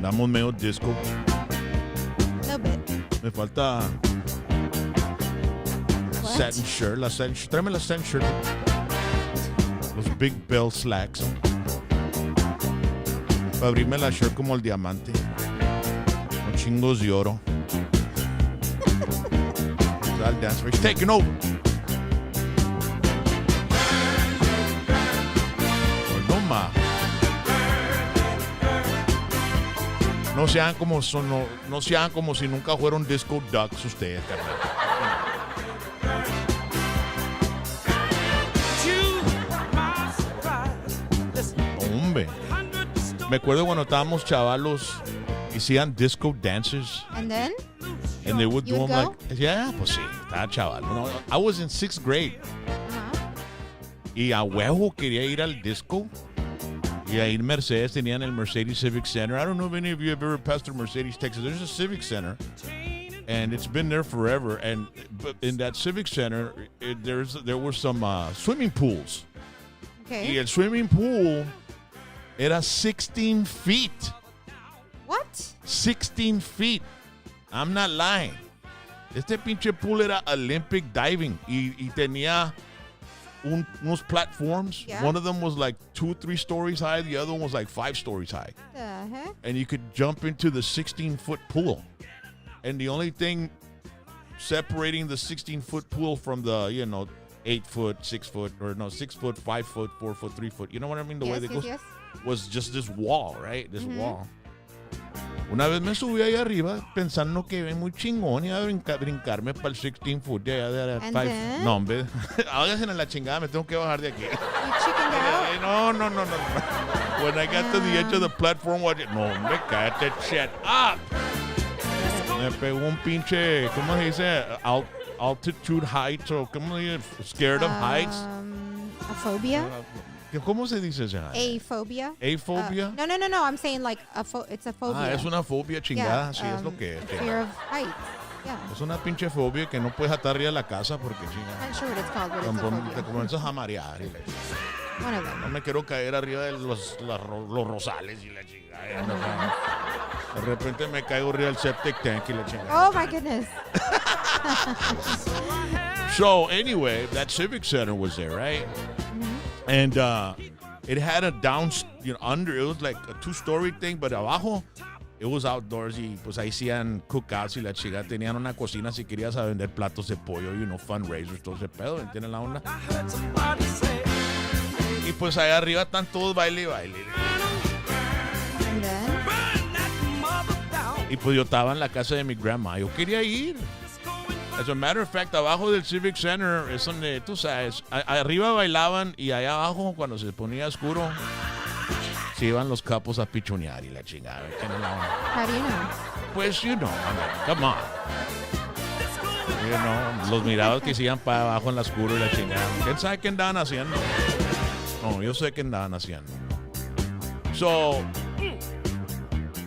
Andamos medio disco. A little bit. Me falta satin shirt. Tráeme la satin shirt. Los big bell slacks. Para abrirme la shirt como el diamante. Con chingos de oro. I'll dance. It's taking over. No más. No sean como no sean como si nunca fueron disco ducks ustedes, carnal. Hombre. Me acuerdo cuando estábamos chavalos, hacían disco dances. And then? And they would do them go? like, yeah, pues sí, estaba chaval. No, I was in 6th grade. Y a huevo quería ir al disco. Y ahí en Mercedes tenían el Mercedes Civic Center. I don't know if any of you have ever passed through Mercedes, Texas. There's a Civic Center. And it's been there forever. And but in that Civic Center, there were some swimming pools. Okay. Y el swimming pool era 16 feet. What? 16 feet. I'm not lying. Este pinche pool era Olympic diving. Y tenía unos platforms. Yeah. One of them was like 2-3 stories high. The other one was like 5 stories high. The heck? And you could jump into the 16-foot pool. And the only thing separating the 16-foot pool from the, 8-foot, 6-foot, or no, 6-foot, 5-foot, 4-foot, 3-foot. You know what I mean? The way that goes was just this wall, right? This wall. Una vez me subí ahí arriba pensando que ven muy chingón y a brincarme para el 16 foot de allá de 5. No, hombre. Háganse en la chingada, me tengo que bajar de aquí. You chickened out? No. When I got to the edge of the platform, no, hombre, cállate, shut up. Me pegó un pinche, ¿cómo se dice? Altitude height, o ¿cómo se dice? Scared of heights. A phobia? ¿Cómo se dice eso? Aphobia? Aphobia? No. I'm saying like it's a phobia. Es una fobia chingada. Yeah, Sí, es lo que es. Fear of heights. Yeah. Es una pinche fobia que no puedes atar arriba de la casa porque chingada. I'm not sure what it's called, but it's a phobia. Te comienzas a marear. One of them. No me quiero caer arriba de los rosales y la chingada. De repente me caigo arriba del septic tank y la chingada. Oh my goodness. So anyway, that Civic Center was there, right? And it had a under. It was like a 2-story thing, but abajo it was outdoors y pues ahí hacían cookouts y la chica tenían una cocina si querías a vender platos de pollo, fundraisers, todo ese pedo, ¿entiendes la onda? Y pues ahí arriba están todos baile. And then? Y pues yo estaba en la casa de mi grandma, yo quería ir. As a matter of fact, abajo del Civic Center es donde, tú sabes, arriba bailaban y allá abajo, cuando se ponía oscuro, se iban los capos a pichonear y la chingada. How do you know? Pues, come on. Los mirabas que se iban para abajo en la oscuro y la chingada. ¿Quién sabe qué andaban haciendo? No, yo sé qué andaban haciendo. So,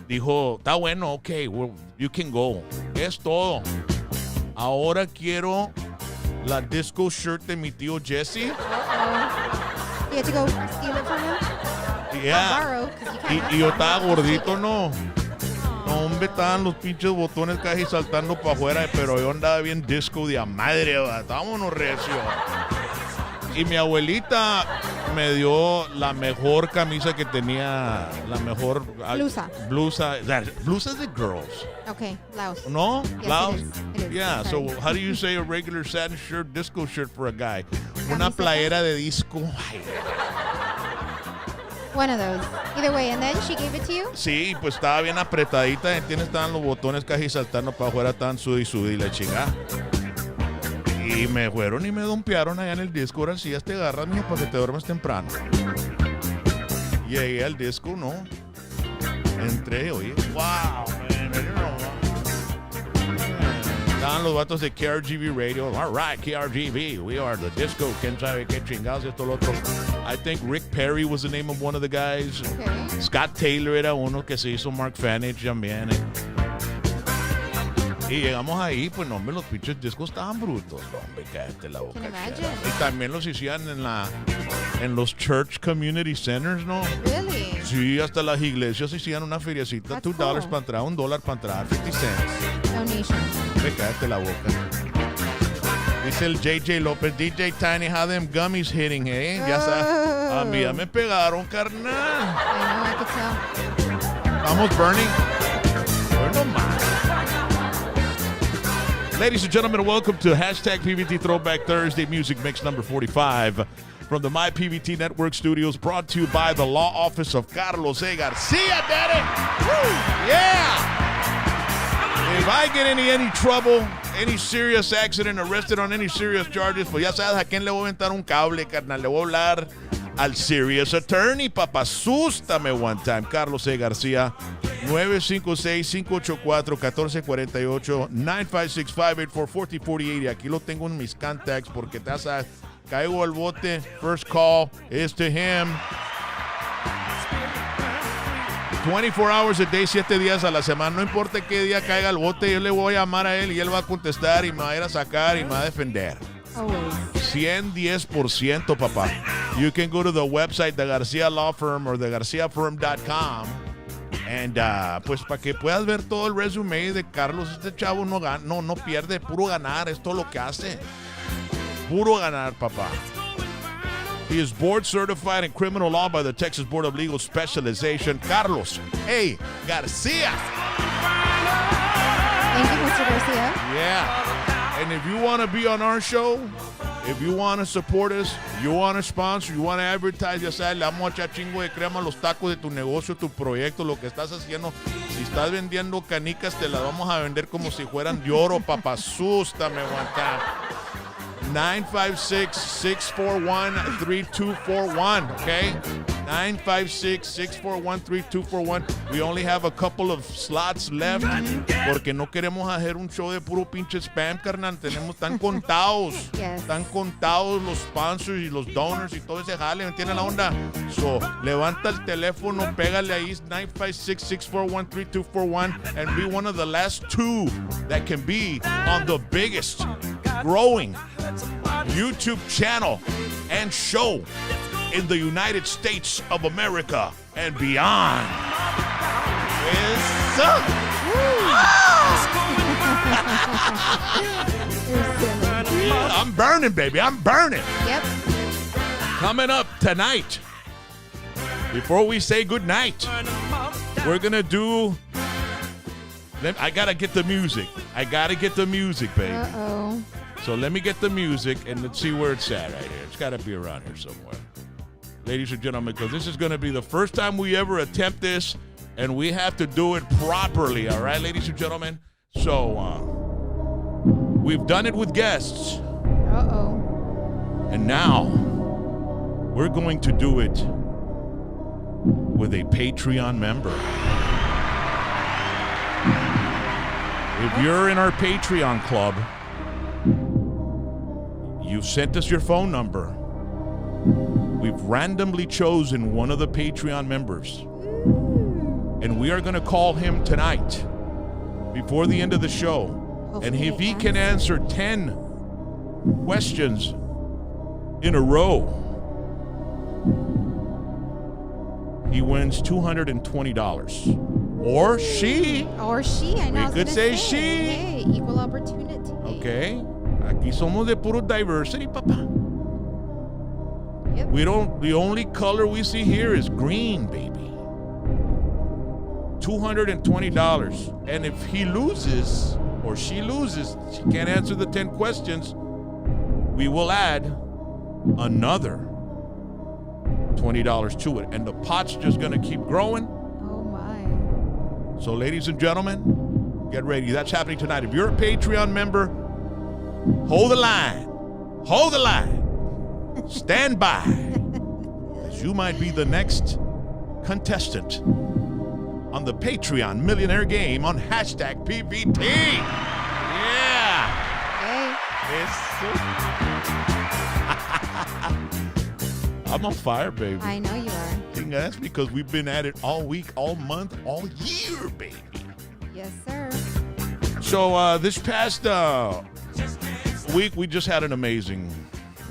dijo, está bueno, okay, well, you can go. Es todo. Ahora quiero la disco shirt de mi tío Jesse. You had to go steal it from him? Yeah. Borrow, 'cause you can't Y yo estaba gordito, no. No, hombre, estaban los pinches botones casi saltando para afuera, pero yo andaba bien disco de a madre, ¿verdad? Estábamos recio. Y mi abuelita me dio la mejor camisa que tenía, la mejor blusa de girls. Okay, blouse. No? Yes, Blouse? it is. Yeah, Sorry. so how do you say a regular satin shirt, disco shirt for a guy? Una playera de disco. Ay. One of those. Either way, and then she gave it to you? Sí, pues estaba bien apretadita, ¿entiendes? Estaban los botones casi saltando para afuera, estaban sudi y la chingada. Y me fueron y me dumpearon allá en el disco. Ahora sí, ya te agarras, mijo, para que te duermas temprano. Llegué al disco, ¿no? Entré, oye, wow, man, estaban los vatos de KRGB Radio. All right, KRGB, we are the disco. ¿Quién sabe qué chingados esto lo otro? I think Rick Perry was the name of one of the guys. Okay. Scott Taylor era uno que se hizo Mark Fanage también. Y llegamos ahí, pues no, hombre, los pinches discos estaban brutos. No, hombre, cállate la boca. Can imagine. Y también los hacían en los church community centers, ¿no? Really? Sí, hasta las iglesias hacían una feriecita, That's $2 cool. para entrar, $1 para entrar, 50 cents. Donation. Me cállate la boca. Dice el JJ López, DJ Tiny, how them gummies hitting, eh? Ya sabes, a mí ya me pegaron, carnal. I know, I could tell. Vamos, Bernie. Bueno, más. Ladies and gentlemen, welcome to hashtag PVT Throwback Thursday Music Mix number 45 from the My PVT Network studios, brought to you by the law office of Carlos A. Garcia, daddy. Woo! Yeah! If I get any trouble, any serious accident, arrested on any serious charges, pues ya sabes a quién le voy a aventar un cable, carnal. Le voy a hablar al serious attorney, papá. Asústame one time. Carlos A. García, 956-584-1448, 956-584-4048. Y aquí lo tengo en mis contacts porque te sabes, caigo al bote. First call is to him. 24 hours a day, 7 días a la semana. No importa qué día caiga el bote, yo le voy a llamar a él y él va a contestar y me va a ir a sacar y me va a defender. Always. 110%, papá. You can go to the website, the Garcia Law Firm or thegarciafirm.com. And, pues, para que puedas ver todo el resume de Carlos, este chavo no pierde, puro ganar, es todo lo que hace. Puro ganar, papá. He is board certified in criminal law by the Texas Board of Legal Specialization. Carlos A. Garcia. Thank you, Mr. Garcia. Yeah. And if you want to be on our show, if you want to support us, you want to sponsor, you want to advertise, ya sabes, le vamos a echar chingo de crema a los tacos de tu negocio, tu proyecto, lo que estás haciendo. Si estás vendiendo canicas, te las vamos a vender como si fueran de oro, papá. Asústame, guantá. 956-641-3241, okay? 956-641-3241. We only have a couple of slots left porque no queremos hacer un show de puro pinche spam, carnal. Tenemos tan contados. Yes. Tan contados los sponsors y los donors y todo ese jale, ¿me entiendes la onda? So, levanta el teléfono, pégale ahí, 956-641-3241, and be one of the last two that can be on the biggest growing YouTube channel and show in the United States of America and beyond. Yes, sir. I'm burning, baby. I'm burning. Yep. Coming up tonight, before we say goodnight, we're going to do... I got to get the music. Baby. Uh-oh. So let me get the music, and let's see where it's at right here. It's got to be around here somewhere. Ladies and gentlemen, because this is going to be the first time we ever attempt this, and we have to do it properly, all right, ladies and gentlemen? So, we've done it with guests. Uh-oh. And now, we're going to do it with a Patreon member. If you're in our Patreon club, you've sent us your phone number. We've randomly chosen one of the Patreon members. And we are going to call him tonight before the end of the show. And if he can answer 10 questions in a row, he wins $220. Or she. Or she, I know. We could say she. Hey, equal opportunity. Okay. Aquí somos de puro diversity, papá. Yep. The only color we see here is green, baby. $220. And if he loses, or she loses, she can't answer the 10 questions, we will add another $20 to it. And the pot's just going to keep growing. Oh, my. So, ladies and gentlemen, get ready. That's happening tonight. If you're a Patreon member, hold the line. Hold the line. Stand by. As you might be the next contestant on the Patreon Millionaire Game on hashtag PVT. Yeah. Hey. I'm on fire, baby. I know you are. That's because we've been at it all week, all month, all year, baby. Yes, sir. So this past week, we just had an amazing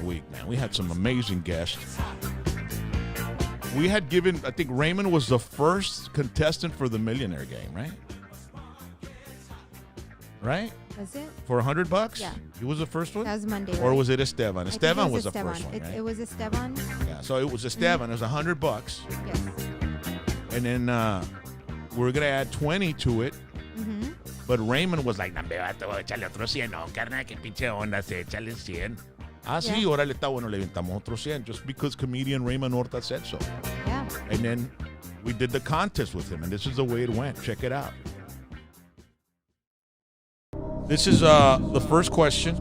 week, man. We had some amazing guests. We had given, I think Raymond was the first contestant for the Millionaire Game, right? Right? Was it? For $100? Yeah. He was the first one? That was Monday, Or right? was it Esteban? Esteban was the Esteban. first one, right? It was Esteban. Yeah, so it was Esteban. It was $100. Yes. And then we're going to add 20 to it. Mm-hmm. But Raymond was like, "Nambe, vato, échale otro 100, no, carnal, que pinche onda, échale 100. Ah, sí, órale, está bueno, le aventamos otro 100, just because comedian Raymond Horta said so. Yeah. And then we did the contest with him, and this is the way it went. Check it out. This is the first question.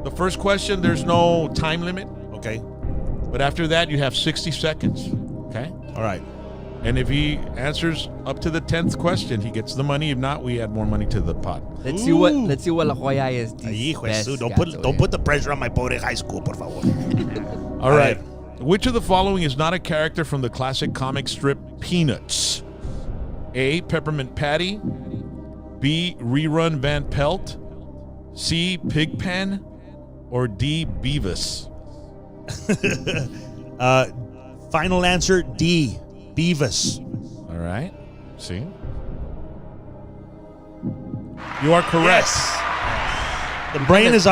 The first question, there's no time limit. Okay. But after that, you have 60 seconds. Okay? All right. And if he answers up to the 10th question, he gets the money. If not, we add more money to the pot. Let's see what La Jolla is. Hijo de su, don't put the pressure on my pobre high school, por favor. All right. Which of the following is not a character from the classic comic strip Peanuts? A. Peppermint Patty. B. Rerun Van Pelt. C. Pigpen. Or D. Beavis? Final answer D. Beavis. All right. See? You are correct. Yes. The brain is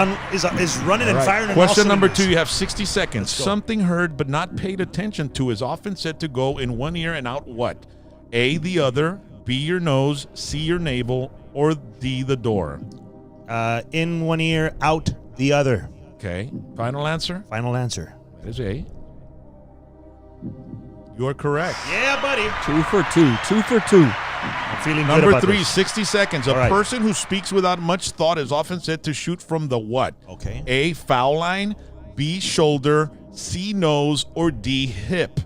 running and firing. Question number 2. You have 60 seconds. Something heard but not paid attention to is often said to go in one ear and out what? A, the other, B, your nose, C, your navel, or D, the door? In one ear, out the other. Okay. Final answer? Final answer. That is A. You are correct. Yeah, buddy. 2 for 2. 2 for 2. I'm feeling good Number about 3, this. 60 seconds. A All right. person who speaks without much thought is often said to shoot from the what? Okay. A, foul line, B, shoulder, C, nose, or D, hip?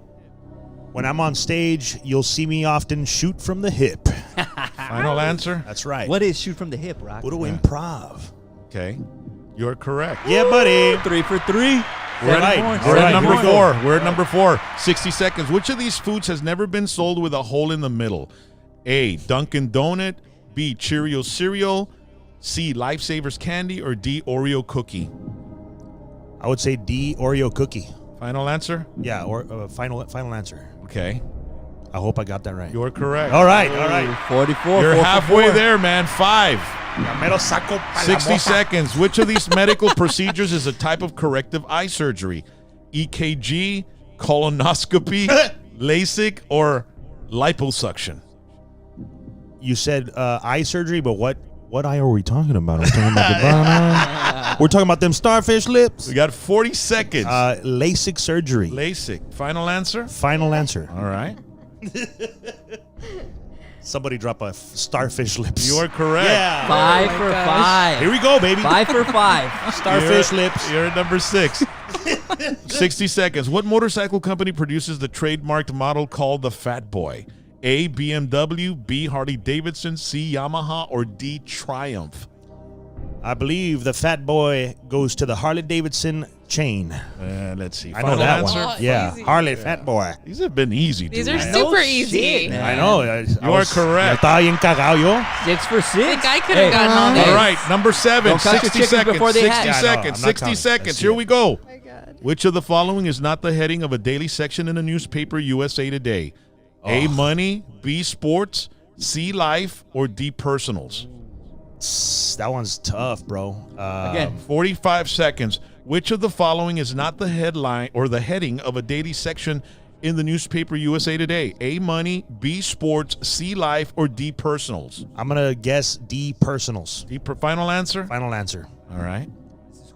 When I'm on stage, you'll see me often shoot from the hip. Final answer? That's right. What is shoot from the hip, Rock? Puro improv. Okay. You're correct. Yeah, buddy. 3 for 3. We're Right. at, All we're right. at number Here we 4. go. We're at number 4. 60 seconds. Which of these foods has never been sold with a hole in the middle? A, Dunkin' Donut. B, Cheerio cereal. C, Lifesavers candy. Or D, Oreo cookie? I would say D, Oreo cookie. Final answer? Yeah, or final answer. Okay. I hope I got that right. You're correct. All right, all right. 44. You're 4 for halfway 4. there, man. 5. Ya me lo saco pa la 60 boca. seconds. Which of these medical procedures is a type of corrective eye surgery? EKG, colonoscopy, LASIK, or liposuction? You said eye surgery, but what eye are we talking about? Are we talking about the brown eye? We're talking about them starfish lips. We got 40 seconds. LASIK surgery. LASIK. Final answer? Final answer. All right. Somebody drop a starfish lips. You are correct. Yeah. 5 for 5. Here we go, baby. 5 for 5. Starfish lips. You're at number 6. 60 seconds. What motorcycle company produces the trademarked model called the Fat Boy? A, BMW, B, Harley Davidson, C, Yamaha, or D, Triumph? I believe the fat boy goes to the Harley Davidson chain. Let's see. I know that answer? one. Oh, Yeah, easy. Harley fat boy. These have been easy. These dude. are I know. super shit, easy. man. I know. You are correct. Estaba bien cagado yo. 6 for 6. Think I could have gotten all these. All right, number 7. Don't count your 60 chickens seconds. before they 60 hatch. Yeah, I know. seconds. I'm not 60 counting. seconds. Let's Here see we go. Oh my God. Which of the following is not the heading of a daily section in the newspaper USA Today? A, money, B, sports, C, life, or D, personals? That one's tough, bro. Again. 45 seconds. Which of the following is not the headline or the heading of a daily section in the newspaper USA Today? A, money, B, sports, C, life, or D, personals? I'm going to guess D, personals. D, final answer? Final answer. All right.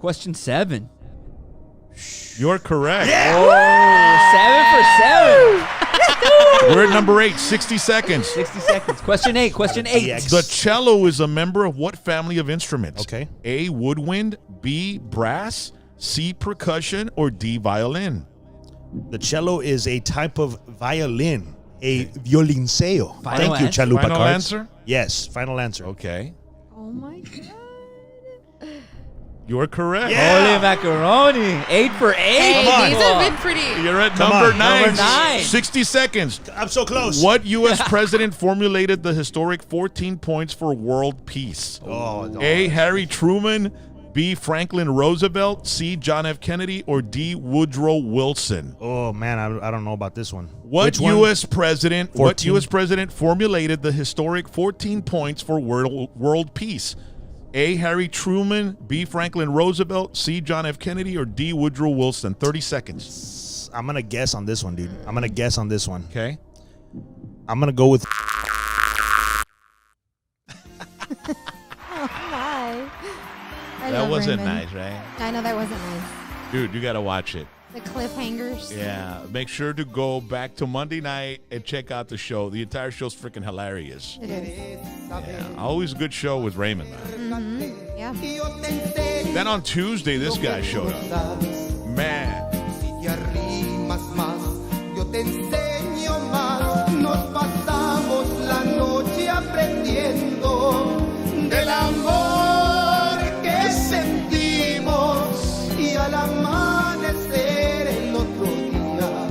Question 7. You're correct. Oh, 7 for 7. We're at number 8. 60 seconds. 60 seconds. Question 8. Question 8. DX. The cello is a member of what family of instruments? Okay. A, woodwind, B, brass, C, percussion, or D, violin? The cello is a type of violin, a violinceo. Final Thank you, answer? Chalupa Final cards. answer? Yes, final answer. Okay. Oh my God. You're correct. Yeah. Holy macaroni. 8 for 8. Hey, Come on. these have been pretty. You're at Come number on. 9. Number 9. 60 seconds. I'm so close. What U.S. president formulated the historic 14 points for world peace? Oh, no. A. Harry Truman, B. Franklin Roosevelt, C. John F. Kennedy, or D. Woodrow Wilson? Oh, man, I don't know about this one. What Which one? U.S. president? 14? What U.S. president formulated the historic 14 points for world peace? A. Harry Truman, B. Franklin Roosevelt, C. John F. Kennedy, or D. Woodrow Wilson? 30 seconds. I'm going to guess on this one, dude. I'm going to guess on this one. Okay. I'm going to go with... Oh, my. I That love wasn't Raymond. nice, right? I know that wasn't nice. Dude, you got to watch it. The cliffhangers. Yeah. Make sure to go back to Monday night and check out the show. The entire show's freaking hilarious. It is. Yeah. Always a good show with Raymond, man. Yeah. Then on Tuesday, this guy showed up. Man. te arrimas más, yo te enseño más. Nos pasamos la noche aprendiendo del amor que sentimos y al amanecer el otro día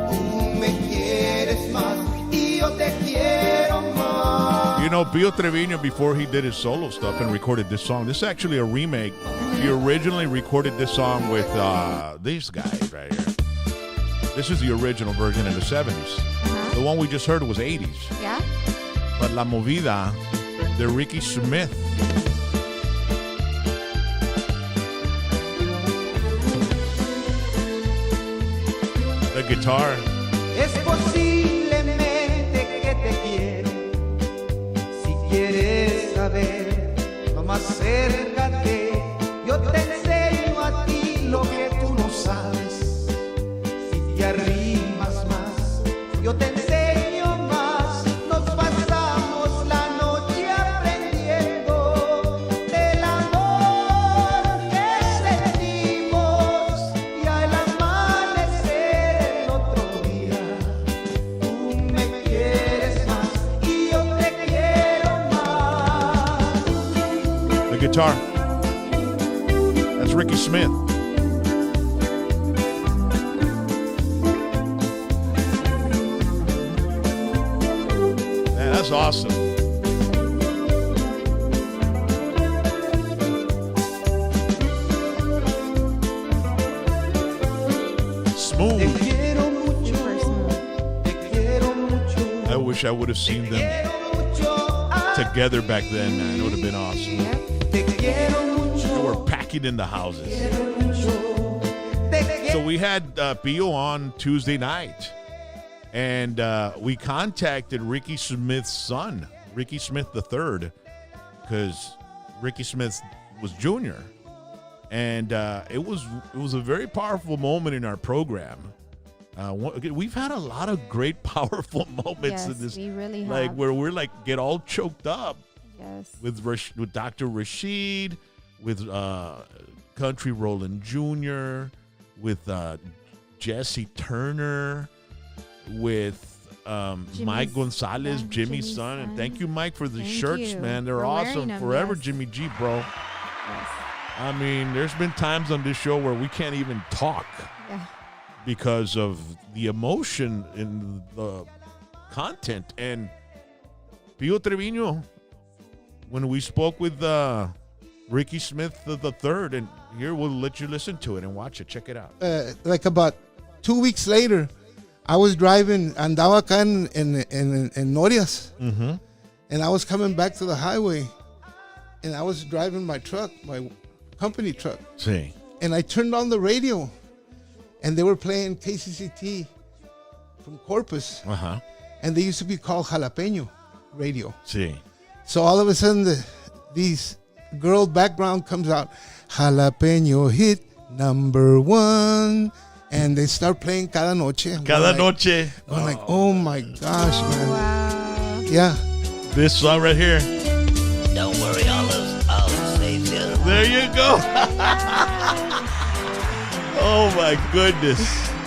tú me quieres más y yo te quiero más. You know, Pio Trevino, before he did his solo stuff and recorded this song, this is actually a remake. He originally recorded this song with these guys right here. This is the original version in the 70s. The one we just heard was 80s. Yeah? But La Movida, de Ricky Smith. The guitar. Es posiblemente que te quiere. Si quieres saber, nomás acércate. Yo te enseño a ti lo que tú no sabes. Si te arrimas más, yo te enseño más. Nos pasamos la noche aprendiendo del amor que sentimos y al amanecer el otro día tú me quieres más y yo te quiero más. The guitar. That's Ricky Smith. Man, that's awesome. Te Smooth. quiero mucho, Super smooth. te quiero mucho. I wish I would have seen them Quiero mucho, together back then, man. It would have been awesome. Yep. te quiero mucho. They were packing in the houses. Te So we had Pio on Tuesday night, and we contacted Ricky Smith's son, Ricky Smith III, because Ricky Smith was junior, and it was a very powerful moment in our program. We've had a lot of great, powerful moments Yes, in this, we really have. like where we're like get all choked up Yes. with Dr. Rashid, with Country Rollin' Jr., with Jesse Turner, with Mike Gonzalez, yeah, Jimmy's Jimmy's son. And son. thank you, Mike, for the Thank shirts, you man. They're for awesome. wearing 'em, Forever yes. Jimmy G, bro. Yes. I mean, there's been times on this show where we can't even talk Yeah. because of the emotion in the content. And Pio Trevino, when we spoke with Ricky Smith III, and here we'll let you listen to it and watch it. Check it out. Like about 2 weeks later, I was driving, andaba acá en Norias, and I was coming back to the highway, and I was driving my truck, my company truck, Sí. and I turned on the radio, and they were playing KCCT from Corpus, Uh-huh. and they used to be called Jalapeño radio. Sí. So all of a sudden, these girl background comes out, Jalapeño hit #1, and they start playing Cada Noche. I'm Cada going noche. I'm like, oh my gosh, man. Wow. Yeah. This song right here. Don't worry, I'll save you. There you go. Oh my goodness.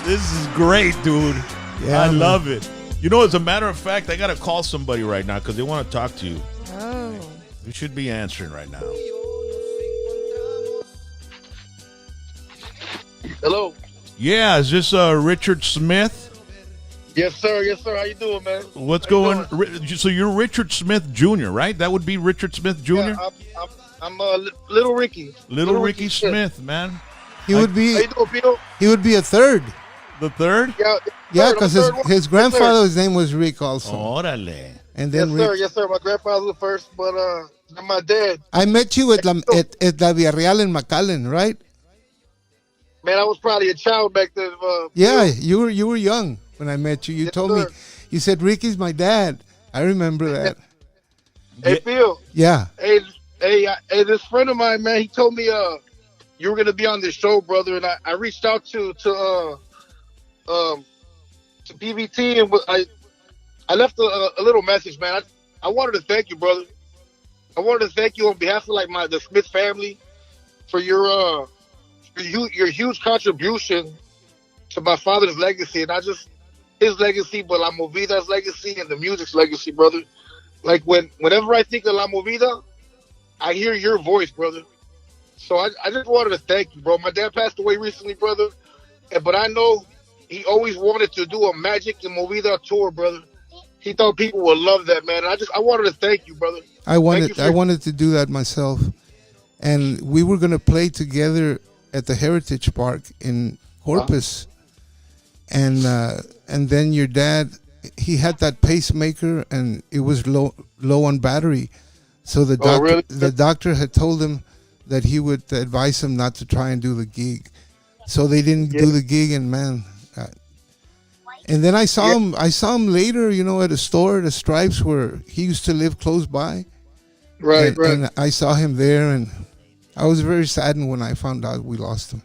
This is great, dude. Yeah, I man. love it. You know, as a matter of fact, I got to call somebody right now because they want to talk to you. Oh. You should be answering right now. Hello. Yeah, is this Richard Smith? Yes, sir. Yes, sir. How you doing, man? What's How you going? So you're Richard Smith Jr., right? That would be Richard Smith Jr. Yeah, I'm Little Ricky. Little Ricky Smith, man. He would be. How you doing, Pino? He would be a third. The third? Yeah, third, because I'm the third one. his grandfather's name was Rick also. Órale. And Yes, then sir. Rick. Yes, sir. My grandfather was the first, but my dad. I met you at La Villarreal in McAllen, right? Man, I was probably a child back then. Yeah, you were young when I met you. You Yes, told me, sir. you said Ricky's my dad. I remember that. Hey, Phil. Yeah. Hey, this friend of mine, man, he told me you were gonna be on this show, brother, and I reached out to BBT and I left a little message, man. I wanted to thank you, brother. I wanted to thank you on behalf of the Smith family for your huge contribution to my father's legacy, and not just his legacy, but La Movida's legacy and the music's legacy, brother. Like whenever I think of La Movida, I hear your voice, brother. So I just wanted to thank you, bro. My dad passed away recently, brother, but I know he always wanted to do a Magic and Movida tour, brother. He thought people would love that, man. And I wanted to thank you, brother. I wanted to do that myself. And we were going to play together at the Heritage Park in Corpus. And then your dad, he had that pacemaker and it was low on battery. So the doctor, really? the doctor had told him that he would advise him not to try and do the gig. So they didn't do the gig, and man. And then I saw him. I saw him later, at a store, at a Stripes, where he used to live close by. Right. And I saw him there, and I was very saddened when I found out we lost him.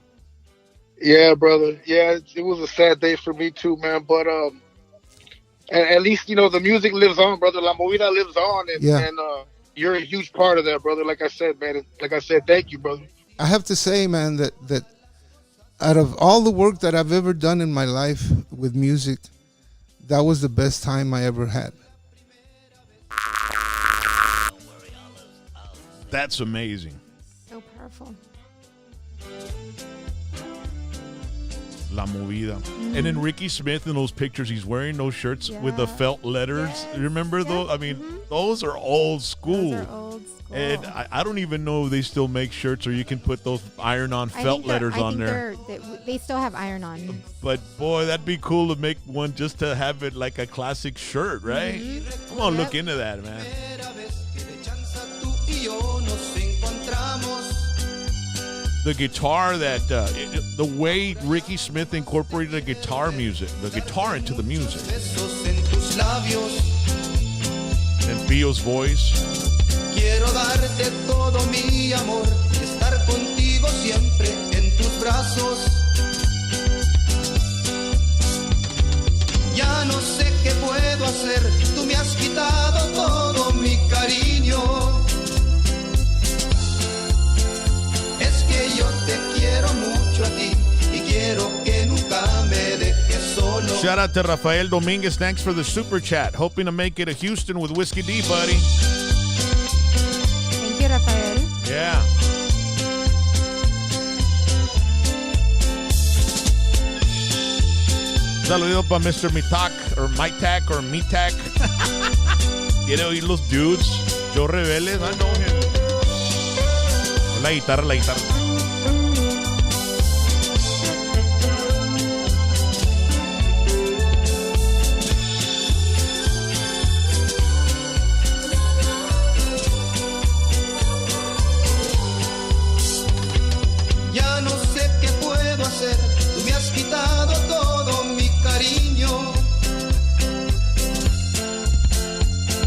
Yeah, brother. Yeah, it was a sad day for me too, man. But at least the music lives on, brother. La Movida lives on, and you're a huge part of that, brother. Like I said, man. Like I said, thank you, brother. I have to say, man, that out of all the work that I've ever done in my life with music, that was the best time I ever had. That's amazing. So powerful. La Movida. And then Ricky Smith in those pictures, he's wearing those shirts with the felt letters. Yes. Remember those? I mean, those are old school. Those are old school. And I don't even know if they still make shirts or you can put those iron-on felt letters on there. They still have iron-on. But, boy, that'd be cool to make one just to have it like a classic shirt, right? Mm-hmm. I'm going to look into that, man. The guitar the way Ricky Smith incorporated the guitar into the music. And Pio's voice. Quiero darte todo mi amor y estar contigo siempre en tus brazos. Ya no sé qué puedo hacer, tú me has quitado todo mi cariño. Es que yo te quiero mucho a ti y quiero que nunca me dejes solo. Shout out to Rafael Dominguez. Thanks for the super chat. Hoping to make it to Houston with Whiskey D, buddy. Thank you, Rafael. Yeah. Saludo para Mr. Mitak or Mitak or Mitak. Quiere oír los dudes. Joe Reveles. I know him. La guitarra. Ya no sé qué puedo hacer, tú me has quitado todo mi cariño.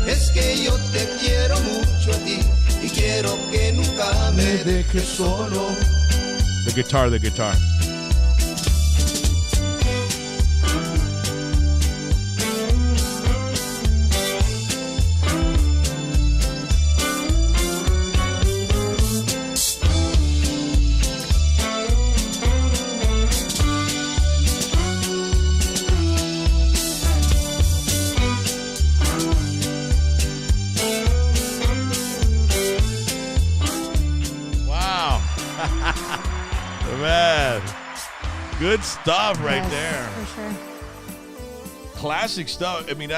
Es que yo te quiero mucho a ti y quiero que nunca me dejes solo. The guitar. Good stuff right Yes, there. For sure. Classic stuff. I mean,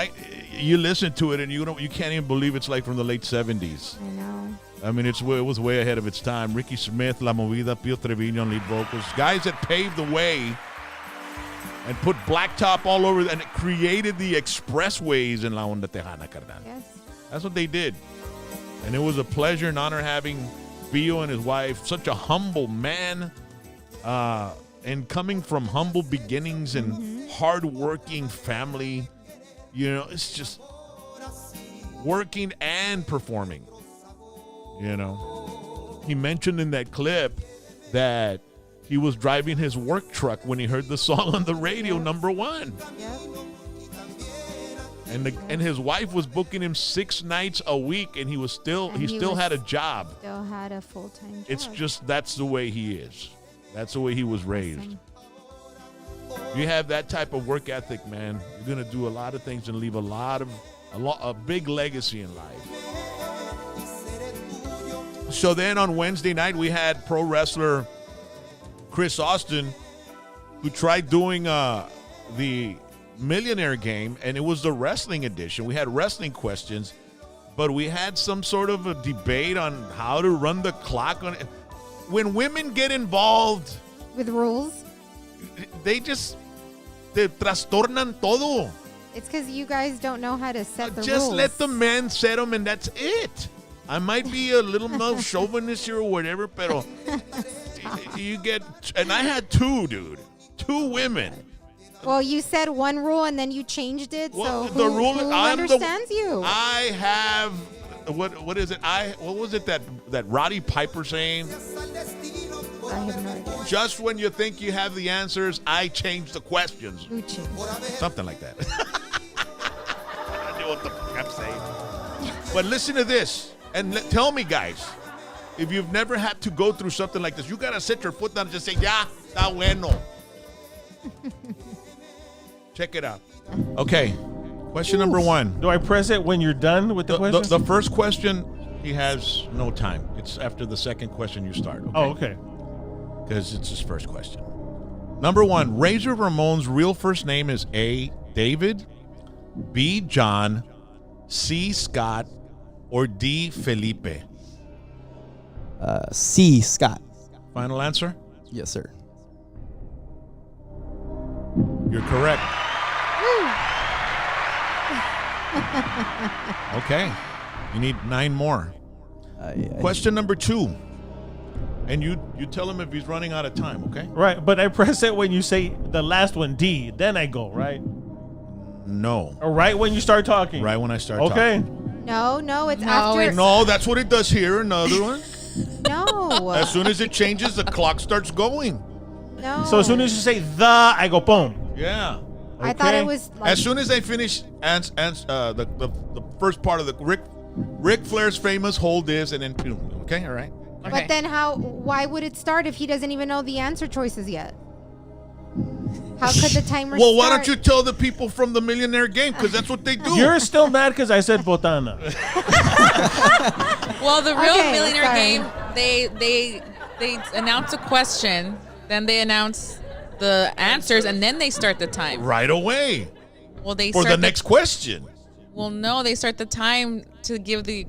you listen to it and you can't even believe it's like from the late 70s. I know. I mean, it was way ahead of its time. Ricky Smith, La Movida, Pio Treviño on lead vocals. Guys that paved the way and put blacktop all over and it created the expressways in La Onda Tejana, carnal. Yes. That's what they did. And it was a pleasure and honor having Pio and his wife, such a humble man, and coming from humble beginnings and hardworking family. You know, it's just working and performing. You know, he mentioned in that clip that he was driving his work truck when he heard the song on the radio, #1. Yep. And his wife was booking him 6 nights a week, and he still had a job. Still had a full-time job. It's just that's the way he is. That's the way he was raised. Awesome. You have that type of work ethic, man. You're gonna do a lot of things and leave a big legacy in life. So then on Wednesday night, we had pro wrestler Chris Austin, who tried doing the Millionaire Game, and it was the wrestling edition. We had wrestling questions, but we had some sort of a debate on how to run the clock on it. When women get involved, With rules? they trastornan todo. It's because you guys don't know how to set the Just rules. let the men set them, and that's it. I might be a little more chauvinist or whatever, pero you get, and I had 2, dude. 2 women. Well, you said one rule and then you changed it. Well, So the who, rule- who I'm the- understands you? I have, what is it? What was it that Roddy Piper saying? I have no idea. Just when you think you have the answers, I change the questions. Uchi. Something like that. I don't know what the fuck I'm saying. But listen to this. And tell me, guys, if you've never had to go through something like this, you got to sit your foot down and just say, ya, está bueno. Check it out. Okay. Question number 1. Do I press it when you're done with the question? The first question, he has no time. It's after the second question you start. Okay? Oh, okay. Because it's his first question. Number 1, Razor Ramon's real first name is A, David, B, John, C, Scott, or D, Felipe? C, Scott. Final answer? Yes, sir. You're correct. Okay. You need 9 more. Question number 2. And you tell him if he's running out of time, okay? Right, but I press it when you say the last one, D. Then I go, right? No. Or right when you start talking. Right when I start Okay. talking. No, it's after. No, that's what it does here. Another one. No. As soon as it changes, the clock starts going. No. So as soon as you say the, I go boom. Yeah. I thought it was like. As soon as I finish the first part of the Ric Flair's famous hold is, and then boom. Okay, all right. But then why would it start if he doesn't even know the answer choices yet? How could the timer Well, why start? don't you tell the people from the Millionaire Game? Because that's what they do. You're still mad because I said botana. Well, the real Okay, Millionaire sorry. Game, they announce a question, then they announce the answers, and then they start the time. Right away. Well, they For start the next question. Well, no, they start the time to give the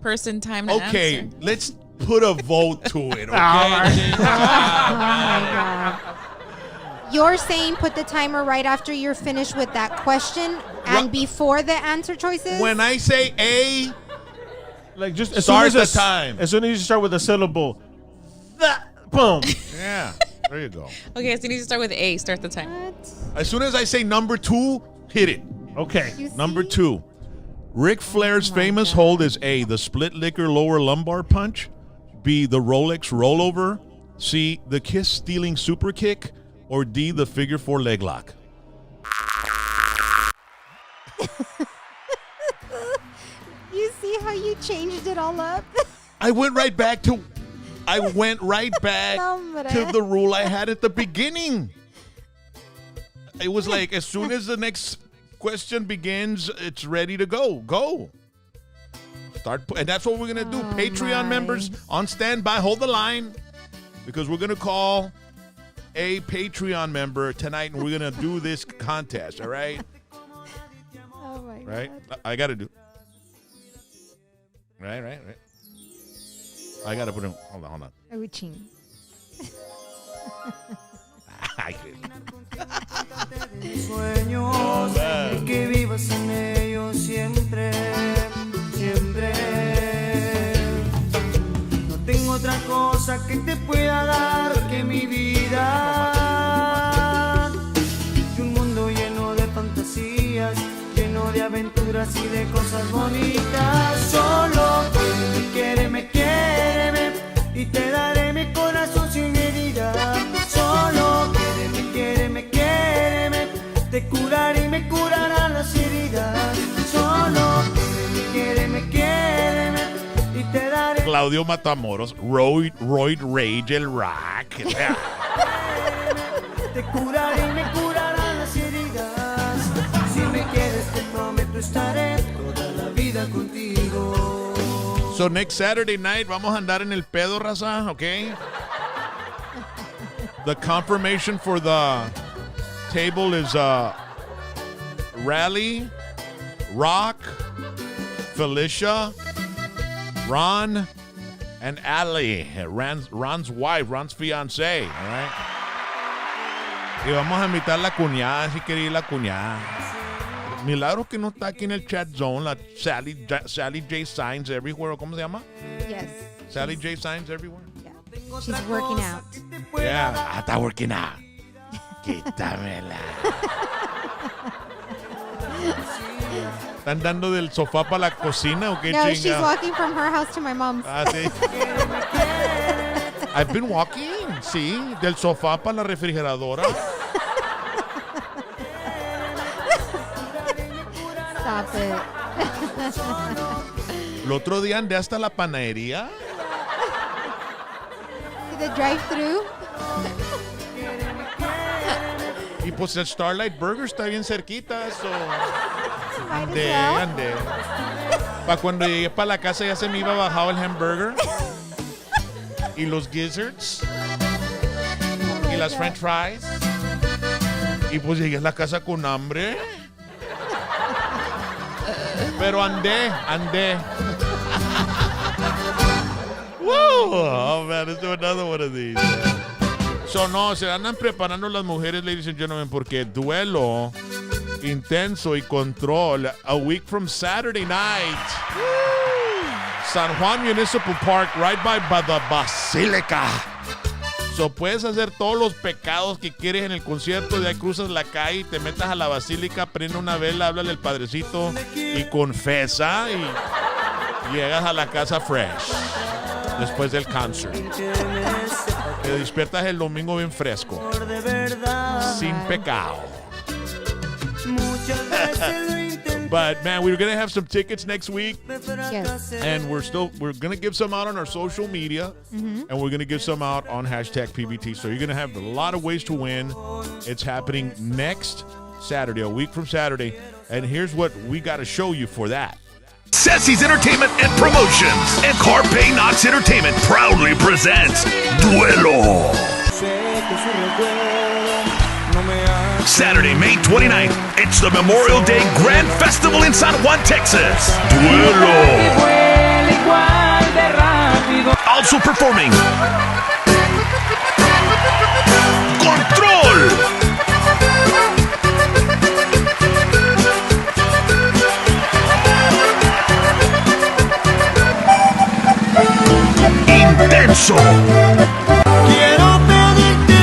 person time to Okay, answer. let's put a vote to it, okay? Oh my God. You're saying put the timer right after you're finished with that question and before the answer choices? When I say A, Like just as Start soon as the time. As soon as you start with a syllable, boom. yeah, there you go. Okay, so you need to start with A. Start the time. What? As soon as I say number 2, hit it. Okay. You Number see? 2. Ric Flair's my famous God. hold is A, the split liquor lower lumbar punch, B, the Rolex rollover, C, the kiss stealing super kick, or D, the figure 4 leg lock. You see how you changed it all up? I went right back to the rule I had at the beginning. It was like as soon as the next question begins, it's ready to go. Go. And that's what we're going to do. Patreon members on standby, hold the line, because we're going to call a Patreon member tonight, and we're gonna do this contest. All right. Oh my Right. God. I gotta do. Right. I gotta put him. Hold on. Ouching. I can't. Sueños y que vivas en ellos siempre, siempre. No tengo otra cosa que te pueda dar que mi vida. Y un mundo lleno de fantasías, lleno de aventuras y de cosas bonitas. Solo quiéreme, y te daré mi corazón sin medida. Solo quiéreme, te curaré y me curarán las heridas. Solo quiéreme, y te daré. Claudio Matamoros, Roid Rage, el rock. Te curaré y me curarán las heridas. Si me quieres, te prometo estaré toda la vida contigo. So next Saturday night, vamos a andar en el pedo, raza, okay? The confirmation for the table is Rally, Rock, Felicia, Ron, and Ali, Ron's wife, Ron's fiancé, all right? Y vamos a invitar la cuñada, si quiere ir la cuñada. Milagro que no está aquí en el chat zone, la Sally J Signs Everywhere, ¿cómo se llama? Yes. Sally J Signs Everywhere? Yeah. She's working out. Yeah, está working out. Quítamela. ¿Están dando del sofá para la cocina o qué No, she's chinga? walking from her house to my mom's. Ah, sí. I've been walking, sí, del sofá para la refrigeradora. Stop it. El otro día andé hasta la panadería. The drive-thru. Y pues el Starlight Burger está bien cerquita, so Might as well. andé. Para cuando llegué para la casa ya se me iba bajado el hamburger. Y los gizzards. Y las french fries. Y pues llegué a la casa con hambre. Pero andé. Woo! Oh man, let's do another one of these. So no, se andan preparando las mujeres, ladies and gentlemen, porque duelo intenso y control a week from Saturday night. San Juan Municipal Park, right by the Basilica. So puedes hacer todos los pecados que quieres en el concierto, de ahí cruzas la calle, te metas a la Basílica, prende una vela, háblale al Padrecito y confesa y llegas a la casa fresh después del concert. Te despiertas el domingo bien fresco, sin pecado. But man, we're gonna have some tickets next week. Yes. And we're gonna give some out on our social media, and we're gonna give some out on #PBT. So you're gonna have a lot of ways to win. It's happening next Saturday, a week from Saturday, and here's what we got to show you for that. Ceci's Entertainment and Promotions and Carpe Knox Entertainment proudly presents Duelo. Saturday, May 29th, it's the Memorial Day Grand Festival in San Juan, Texas. Duelo. Also performing Control. Intenso.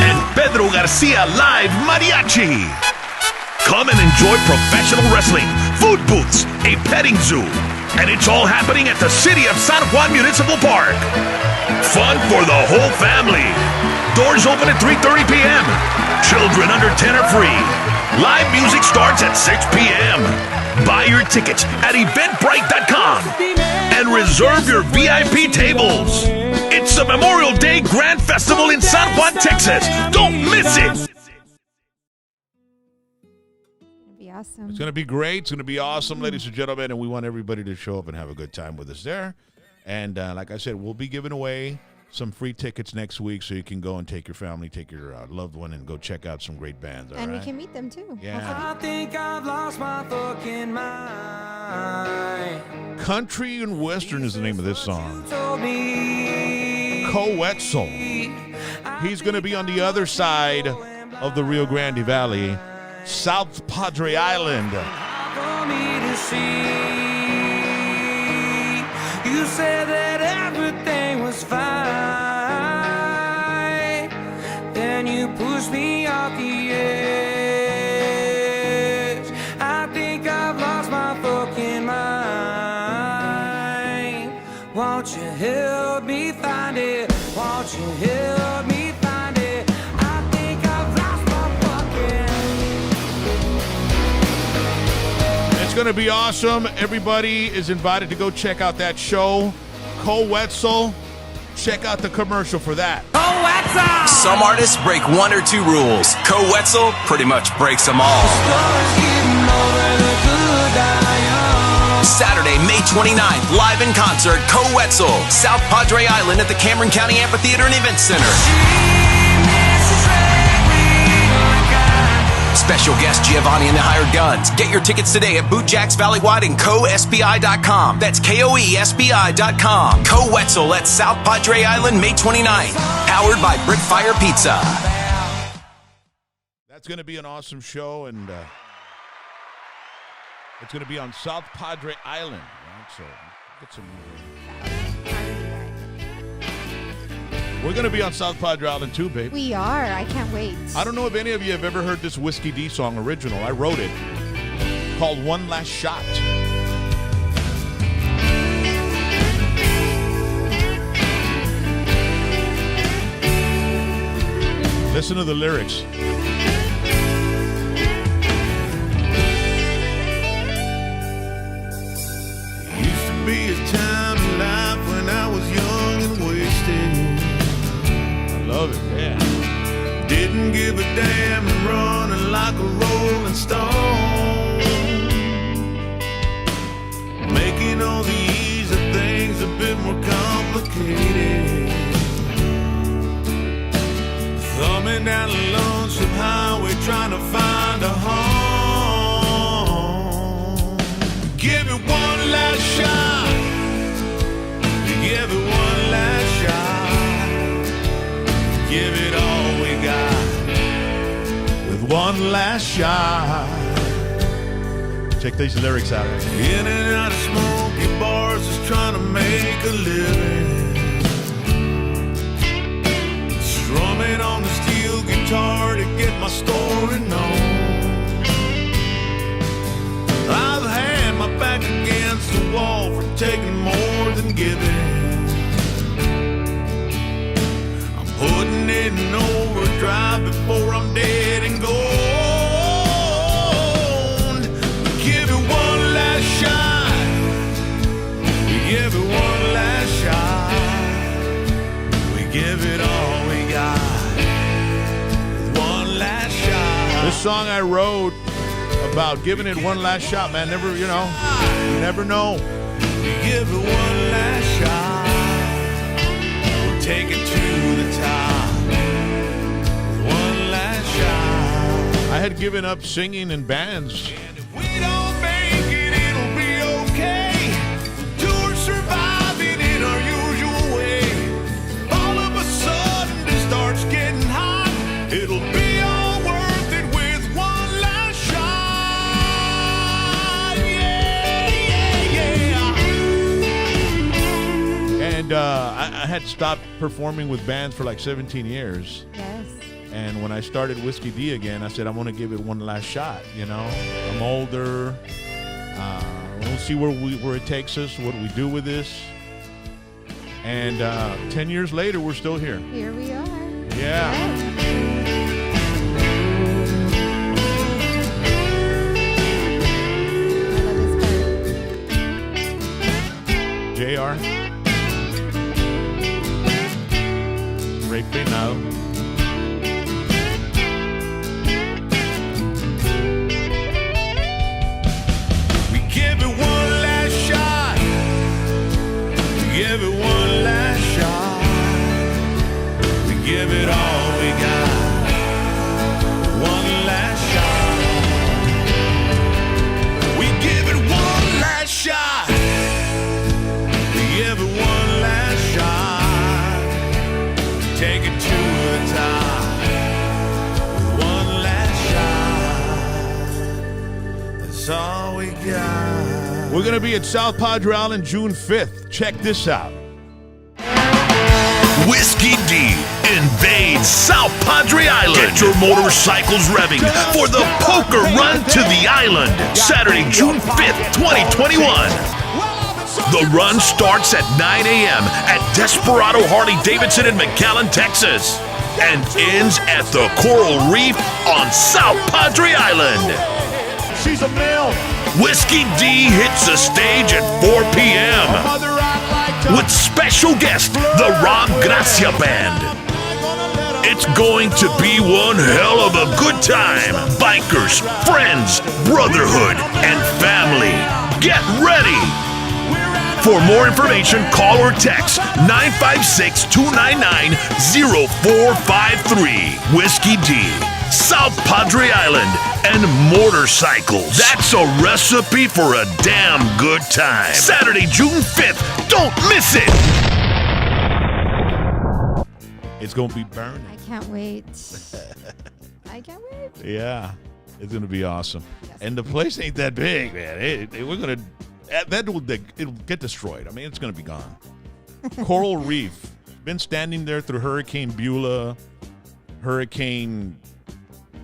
And Pedro Garcia Live Mariachi. Come and enjoy professional wrestling, food booths, a petting zoo, and it's all happening at the City of San Juan Municipal Park. Fun for the whole family. Doors open at 3:30 p.m. Children under 10 are free. Live music starts at 6 p.m. Buy your tickets at eventbrite.com and reserve your VIP tables. It's the Memorial Day Grand Festival in San Juan, Texas. Don't miss it. Awesome. It's going to be great. It's going to be awesome, ladies and gentlemen, and we want everybody to show up and have a good time with us there. And like I said, we'll be giving away some free tickets next week so you can go and take your family, take your loved one, and go check out some great bands. All And right? we can meet them too. Yeah. I think I've lost my fucking mind. Country and Western is the name of this song. Told me Coetzel. He's going to be on the other side of the Rio Grande Valley, South Padre Island. for me to see. You said that everything was fine. Then you pushed me off the edge. I think I've lost my fucking mind. Won't you help me find it? Won't you help me find it? I think I've lost my fucking. It's going to be awesome. Everybody is invited to go check out that show. Coetzel. Check out the commercial for that. Some artists break one or two rules. Coetzel pretty much breaks them all. Saturday, May 29th, live in concert, Coetzel, South Padre Island at the Cameron County Amphitheater and Event Center. Special guest Giovanni and the Hired Guns. Get your tickets today at Bootjacks Valleywide and CoSBI.com. That's KOESBI.com. Coetzel at South Padre Island, May 29th. Powered by Brickfire Pizza. That's going to be an awesome show, and it's going to be on South Padre Island. Right? So get some. We're going to be on South Padre Island too, babe. We are. I can't wait. I don't know if any of you have ever heard this Whiskey D song original. I wrote it, called One Last Shot. Listen to the lyrics. Used to be a time in life when I was young and wasted. Love it, yeah. Didn't give a damn and running like a rolling stone. Making all the easy things a bit more complicated. Thumbing down a lonesome highway trying to find a home. Give it one last shot. Give it one last shot. Give it all we got with one last shot. Check these lyrics out. In and out of smoky bars, just trying to make a living. Strumming on the steel guitar to get my story known. I've had my back against the wall for taking more than giving. Putting it in overdrive before I'm dead and gone. Give it one last shot. We give it one last shot. We give it all we got. One last shot. This song I wrote about giving it one last shot, man. Never, you never know. We give it one last shot. We'll take it to the top. One last shot. I had given up singing in bands. And if we don't make it, it'll be okay. We're surviving in our usual way. All of a sudden it starts getting hot. It'll be all worth it with one last shot. Yeah, yeah, yeah. And I had stopped performing with bands for like 17 years. Yes. And when I started Whiskey D again, I said, I want to give it one last shot. I'm older. We'll see where it takes us, what we do with this. And 10 years later, we're still here. Here we are. Yeah. JR. Ray Peinado. Give it one last shot. Give it one last shot. give it all we got. One last shot. We give it one last shot. We give it one last shot. Take it to the top. One last shot. That's all we got. We're going to be at South Padre Island June 5th. Check this out. Whiskey D invades South Padre Island. Get your motorcycles revving for the poker run to the island. Saturday, June 5th, 2021. The run starts at 9 a.m. at Desperado Harley-Davidson in McAllen, Texas, and ends at the Coral Reef on South Padre Island. She's a male. Whiskey D hits the stage at 4 p.m. with special guest, the Rob Gracia Band. It's going to be one hell of a good time. Bikers, friends, brotherhood, and family. Get ready. For more information, call or text 956-299-0453. Whiskey D, South Padre Island, and motorcycles. That's a recipe for a damn good time. Saturday, June 5th. Don't miss it. It's going to be burning. I can't wait. I can't wait. Yeah, it's going to be awesome. Yes. And the place ain't that big, man. We're going to, it'll get destroyed. I mean, it's going to be gone. Coral Reef. Been standing there through Hurricane Beulah,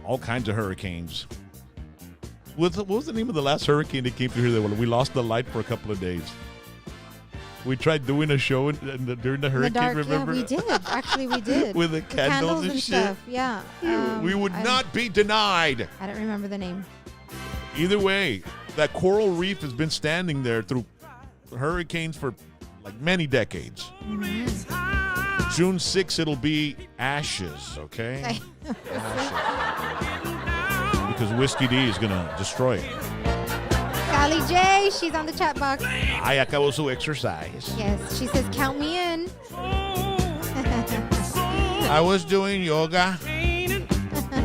all kinds of hurricanes. What was the name of the last hurricane that came through here? We lost the light for a couple of days. We tried doing a show during the hurricane, dark, remember? Yeah, we did. Actually, we did. With the candles and shit. Stuff. Yeah. We would not be denied. I don't remember the name. Either way, that Coral Reef has been standing there through hurricanes for like many decades. Mm-hmm. June 6th, it'll be ashes, okay? Ashes. Because Whiskey D is going to destroy it. Sally J, she's on the chat box. Ay, acabó su exercise. Yes, she says, count me in. I was doing yoga.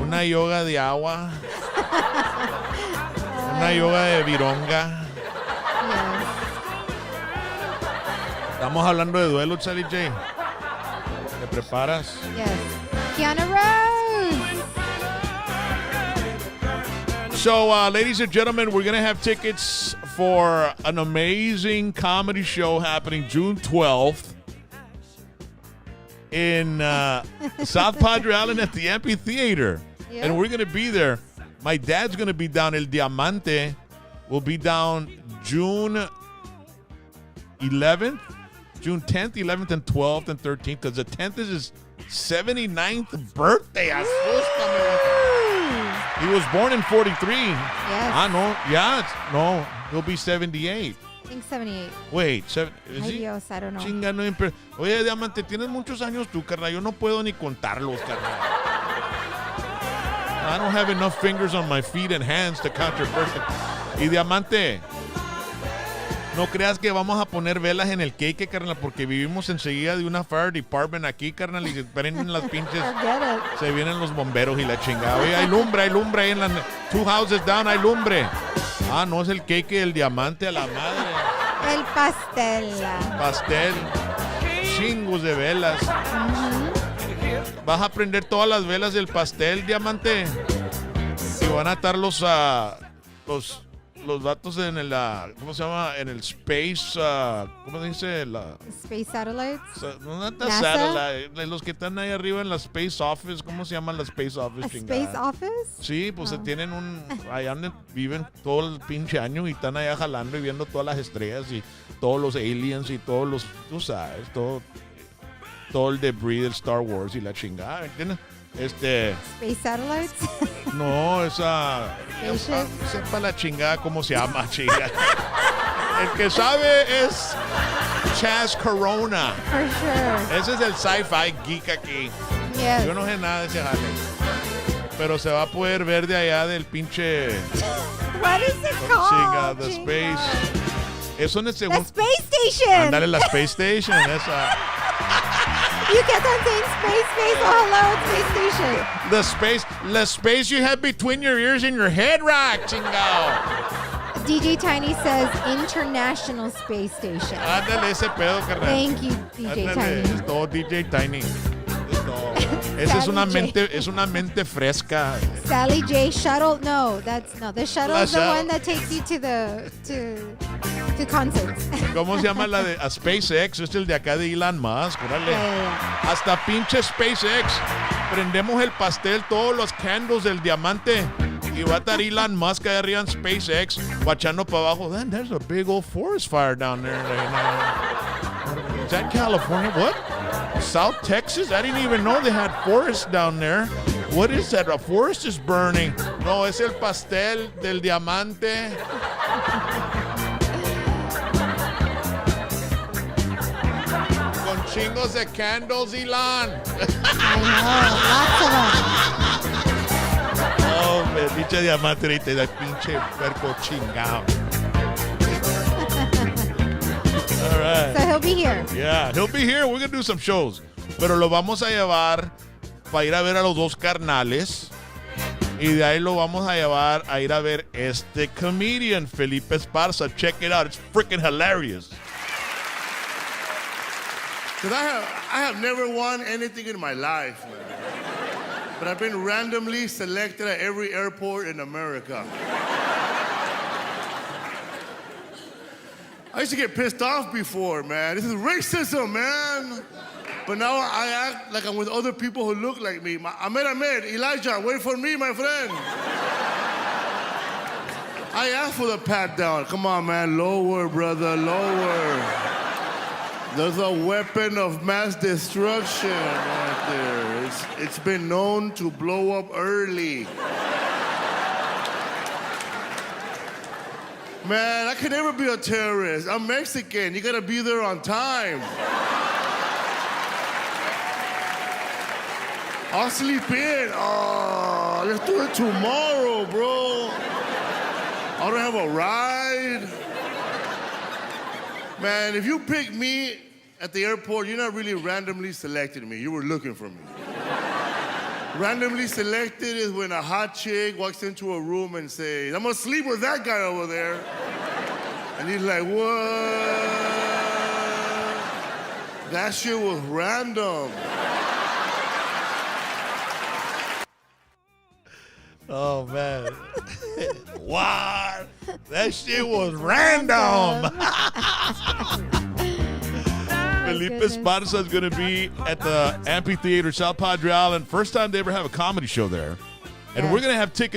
Una yoga de agua. Una yoga de vironga. Yes. Estamos hablando de duelo, Sally J. ¿Te preparas? Yes. Kiana Rose. So, ladies and gentlemen, we're going to have tickets for an amazing comedy show happening June 12th in South Padre Island at the Amphitheater. Yep. And we're going to be there. My dad's going to be down. El Diamante will be down June 11th, June 10th, 11th, and 12th, and 13th, because the 10th is his 79th birthday. He was born in 43. Yes. No, he'll be 78. I think 78. Wait, is Ay, he? Dios, I don't know. Chinga, no, oye, Diamante, tienes muchos años tú, carnal. Yo no puedo ni contarlos, carnal. I don't have enough fingers on my feet and hands to count your birthday. Y Diamante, no creas que vamos a poner velas en el cake, carnal, porque vivimos enseguida de una fire department aquí, carnal, y se prenden las pinches. Se vienen los bomberos y la chingada. Oye, hay lumbre ahí en las 2 houses down, hay lumbre. Ah, no, es el cake del Diamante a la madre. El pastel. Pastel. Chingos de velas. Vas a prender todas las velas del pastel, Diamante. Y van a estar los datos en el, ¿cómo se llama? En el space, ¿cómo se dice? Space satellites. No satellite, los que están ahí arriba en la space office, ¿cómo se llama la space office? Space office? Sí, pues se tienen allá donde viven todo el pinche año y están allá jalando y viendo todas las estrellas y todos los aliens y todos los, tú sabes, todo el debris del Star Wars y la chingada, ¿entiendes? Space satellites. No, esa. Sepa la chingada cómo se llama, chinga. El que sabe es Chaz Corona. For sure. Ese es el sci-fi geek aquí. Yes. Yo no sé nada de ese jale. Pero se va a poder ver de allá del pinche. What is it called? Chinga, the space. Eso en el segundo. The space station. Ándale, la space station, esa. You kept on saying space. Oh, hello, it's space station. The space you have between your ears and your head, Rock, chingo. DJ Tiny says International Space Station. Ándale ese pedo, carnal. Thank you, DJ Ándale, Tiny. es todo DJ Tiny. Es todo. Esa es una mente fresca. Sally J shuttle. No, the shuttle is the one that takes you to concerts. ¿Cómo se llama la de a SpaceX? Es el de acá de Elon Musk. Órale. Hasta pinche SpaceX. Prendemos el pastel, todos los candles del diamante. Y va a estar Elon Musk ahí arriba en SpaceX, guachando para abajo. Then there's a big old forest fire down there. Is that California? What? South Texas? I didn't even know they had forests down there. What is that? A forest is burning. No, es el pastel del diamante. Con chingos de candles, Elon. I know, lots of them. Oh, me pinche diamante ahorita, de pinche puerco chingado. All right. So he'll be here. Yeah, he'll be here. We're going to do some shows. Pero lo vamos a llevar para ir a ver a los dos carnales. Y de ahí lo vamos a llevar a ir a ver este comedian, Felipe Esparza. Check it out. It's freaking hilarious. Because I have never won anything in my life, man. But I've been randomly selected at every airport in America. I used to get pissed off before, man. This is racism, man. But now I act like I'm with other people who look like me. Ahmed, Elijah, wait for me, my friend. I asked for the pat down. Come on, man, lower, brother, lower. There's a weapon of mass destruction right there. It's been known to blow up early. Man, I could never be a terrorist. I'm Mexican. You gotta be there on time. I'll sleep in. Oh, let's do it tomorrow, bro. I don't have a ride. Man, if you pick me at the airport, you're not really randomly selecting me. You were looking for me. Randomly selected is when a hot chick walks into a room and says, I'm gonna sleep with that guy over there. And he's like, what? That shit was random. Oh, man. What? That shit was random. Felipe Esparza is going to be at the Amphitheater, South Padre Island. First time they ever have a comedy show there. And we're going to have tickets.